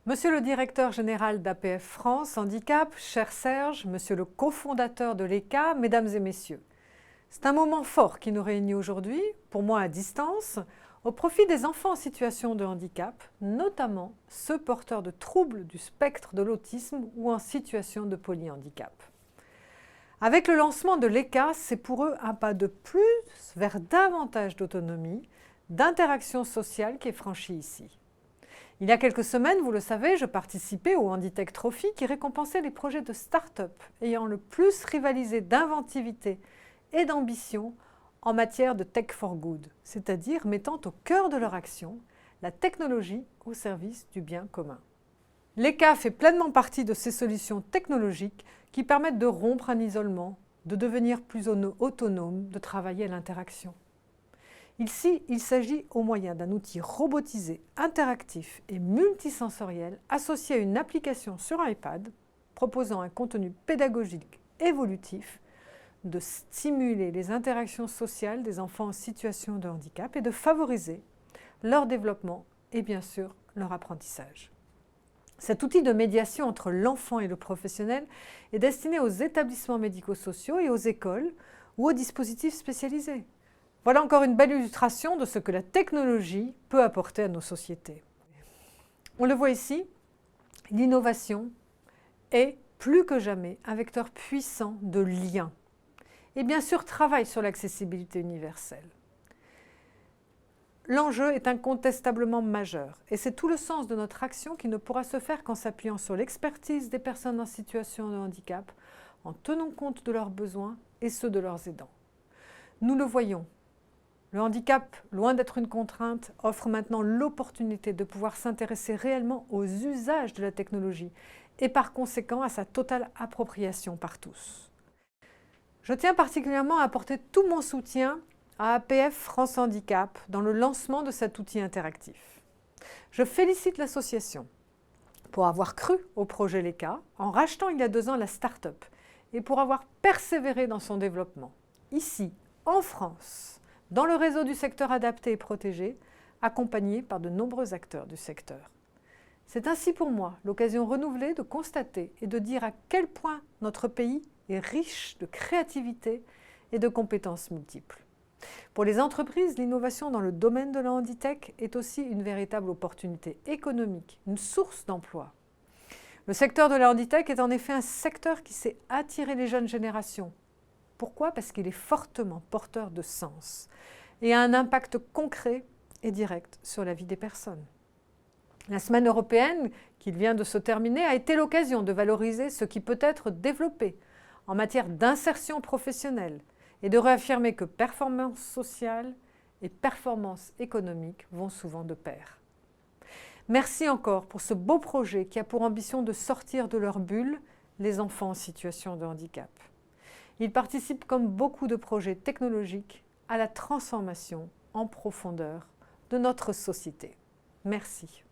Monsieur le directeur général d'APF France Handicap, cher Serge, monsieur le cofondateur de l'ECA, mesdames et messieurs. C'est un moment fort qui nous réunit aujourd'hui, pour moi à distance, au profit des enfants en situation de handicap, notamment ceux porteurs de troubles du spectre de l'autisme ou en situation de polyhandicap. Avec le lancement de l'ECA, c'est pour eux un pas de plus vers davantage d'autonomie, d'interaction sociale qui est franchi ici. Il y a quelques semaines, vous le savez, je participais au Handitech Trophy qui récompensait les projets de start-up ayant le plus rivalisé d'inventivité et d'ambition en matière de tech for good, c'est-à-dire mettant au cœur de leur action la technologie au service du bien commun. L'ECA fait pleinement partie de ces solutions technologiques qui permettent de rompre un isolement, de devenir plus autonome, de travailler à l'interaction. Ici, il s'agit au moyen d'un outil robotisé, interactif et multisensoriel associé à une application sur iPad proposant un contenu pédagogique évolutif de stimuler les interactions sociales des enfants en situation de handicap et de favoriser leur développement et bien sûr leur apprentissage. Cet outil de médiation entre l'enfant et le professionnel est destiné aux établissements médico-sociaux et aux écoles ou aux dispositifs spécialisés. Voilà encore une belle illustration de ce que la technologie peut apporter à nos sociétés. On le voit ici, l'innovation est plus que jamais un vecteur puissant de lien et bien sûr travaille sur l'accessibilité universelle. L'enjeu est incontestablement majeur et c'est tout le sens de notre action qui ne pourra se faire qu'en s'appuyant sur l'expertise des personnes en situation de handicap, en tenant compte de leurs besoins et ceux de leurs aidants. Nous le voyons. Le handicap, loin d'être une contrainte, offre maintenant l'opportunité de pouvoir s'intéresser réellement aux usages de la technologie et par conséquent à sa totale appropriation par tous. Je tiens particulièrement à apporter tout mon soutien à APF France Handicap dans le lancement de cet outil interactif. Je félicite l'association pour avoir cru au projet LECA en rachetant il y a 2 ans la start-up et pour avoir persévéré dans son développement. Ici, en France, dans le réseau du secteur adapté et protégé, accompagné par de nombreux acteurs du secteur. C'est ainsi pour moi l'occasion renouvelée de constater et de dire à quel point notre pays est riche de créativité et de compétences multiples. Pour les entreprises, l'innovation dans le domaine de la Handitech est aussi une véritable opportunité économique, une source d'emploi. Le secteur de la Handitech est en effet un secteur qui sait attirer les jeunes générations. Pourquoi ? Parce qu'il est fortement porteur de sens et a un impact concret et direct sur la vie des personnes. La semaine européenne, qui vient de se terminer, a été l'occasion de valoriser ce qui peut être développé en matière d'insertion professionnelle et de réaffirmer que performance sociale et performance économique vont souvent de pair. Merci encore pour ce beau projet qui a pour ambition de sortir de leur bulle les enfants en situation de handicap. Il participe, comme beaucoup de projets technologiques, à la transformation en profondeur de notre société. Merci.